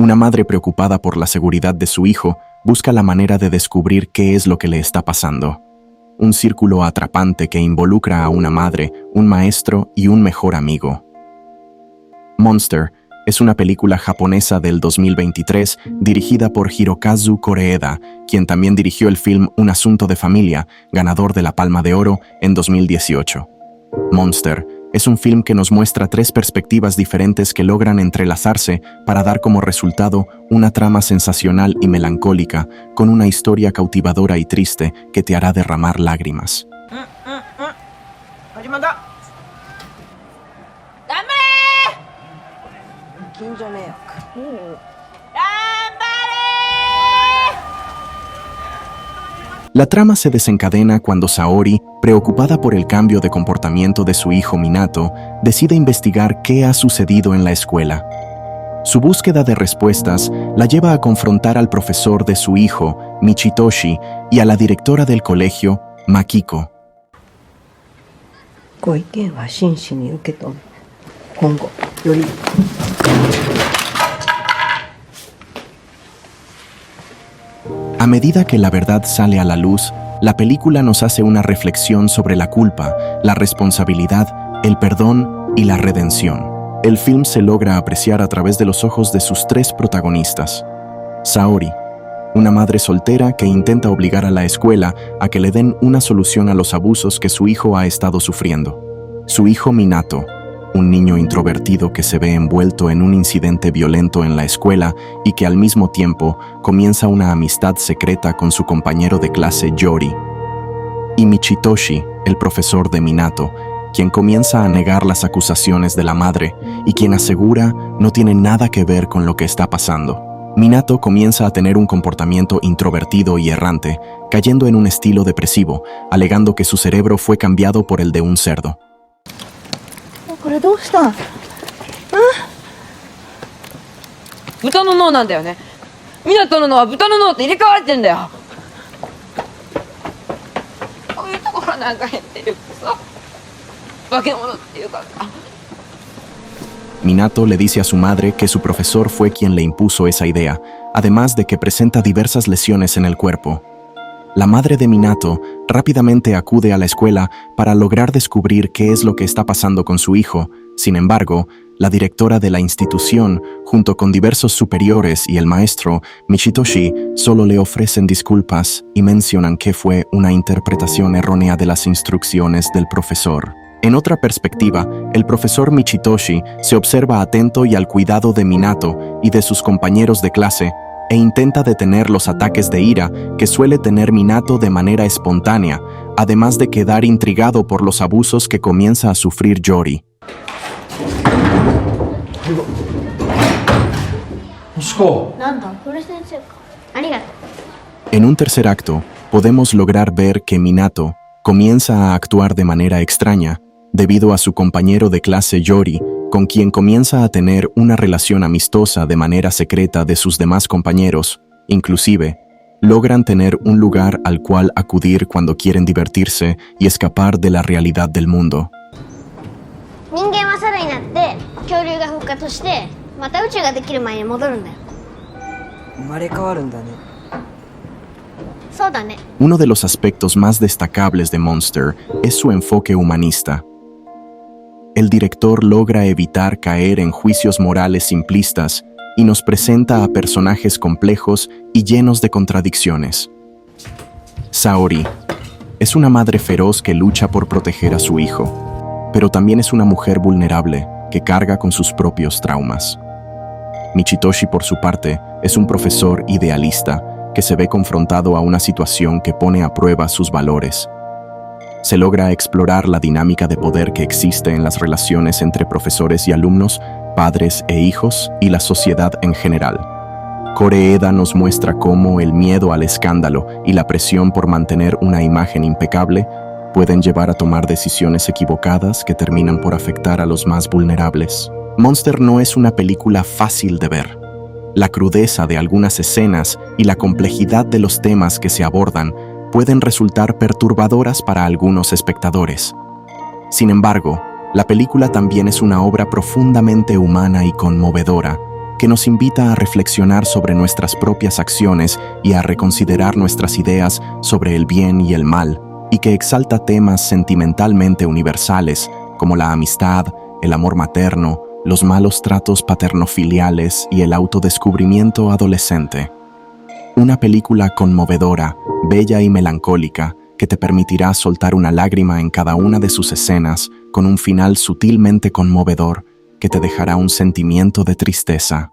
Una madre preocupada por la seguridad de su hijo busca la manera de descubrir qué es lo que le está pasando. Un círculo atrapante que involucra a una madre, un maestro y un mejor amigo. Monster es una película japonesa del 2023 dirigida por Hirokazu Koreeda, quien también dirigió el film Un asunto de familia, ganador de la Palma de Oro en 2018. Monster es un film que nos muestra tres perspectivas diferentes que logran entrelazarse para dar como resultado una trama sensacional y melancólica, con una historia cautivadora y triste que te hará derramar lágrimas. La trama se desencadena cuando Saori, preocupada por el cambio de comportamiento de su hijo Minato, decide investigar qué ha sucedido en la escuela. Su búsqueda de respuestas la lleva a confrontar al profesor de su hijo, Michitoshi, y a la directora del colegio, Makiko. A medida que la verdad sale a la luz, la película nos hace una reflexión sobre la culpa, la responsabilidad, el perdón y la redención. El film se logra apreciar a través de los ojos de sus tres protagonistas. Saori, una madre soltera que intenta obligar a la escuela a que le den una solución a los abusos que su hijo ha estado sufriendo. Su hijo Minato, un niño introvertido que se ve envuelto en un incidente violento en la escuela y que al mismo tiempo comienza una amistad secreta con su compañero de clase Yori. Y Michitoshi, el profesor de Minato, quien comienza a negar las acusaciones de la madre y quien asegura no tiene nada que ver con lo que está pasando. Minato comienza a tener un comportamiento introvertido y errante, cayendo en un estilo depresivo, alegando que su cerebro fue cambiado por el de un cerdo. Minato le dice a su madre que su profesor fue quien le impuso esa idea, además de que presenta diversas lesiones en el cuerpo. La madre de Minato rápidamente acude a la escuela para lograr descubrir qué es lo que está pasando con su hijo. Sin embargo, la directora de la institución, junto con diversos superiores y el maestro, Michitoshi, solo le ofrecen disculpas y mencionan que fue una interpretación errónea de las instrucciones del profesor. En otra perspectiva, el profesor Michitoshi se observa atento y al cuidado de Minato y de sus compañeros de clase, e intenta detener los ataques de ira que suele tener Minato de manera espontánea, además de quedar intrigado por los abusos que comienza a sufrir Yori. En un tercer acto, podemos lograr ver que Minato comienza a actuar de manera extraña debido a su compañero de clase Yori, con quien comienza a tener una relación amistosa de manera secreta de sus demás compañeros. Inclusive, logran tener un lugar al cual acudir cuando quieren divertirse y escapar de la realidad del mundo. Uno de los aspectos más destacables de Monster es su enfoque humanista. El director logra evitar caer en juicios morales simplistas y nos presenta a personajes complejos y llenos de contradicciones. Saori es una madre feroz que lucha por proteger a su hijo, pero también es una mujer vulnerable que carga con sus propios traumas. Michitoshi, por su parte, es un profesor idealista que se ve confrontado a una situación que pone a prueba sus valores. Se logra explorar la dinámica de poder que existe en las relaciones entre profesores y alumnos, padres e hijos y la sociedad en general. Koreeda nos muestra cómo el miedo al escándalo y la presión por mantener una imagen impecable pueden llevar a tomar decisiones equivocadas que terminan por afectar a los más vulnerables. Monster no es una película fácil de ver. La crudeza de algunas escenas y la complejidad de los temas que se abordan pueden resultar perturbadoras para algunos espectadores. Sin embargo, la película también es una obra profundamente humana y conmovedora, que nos invita a reflexionar sobre nuestras propias acciones y a reconsiderar nuestras ideas sobre el bien y el mal, y que exalta temas sentimentalmente universales como la amistad, el amor materno, los malos tratos paternofiliales y el autodescubrimiento adolescente. Una película conmovedora, bella y melancólica, que te permitirá soltar una lágrima en cada una de sus escenas, con un final sutilmente conmovedor que te dejará un sentimiento de tristeza.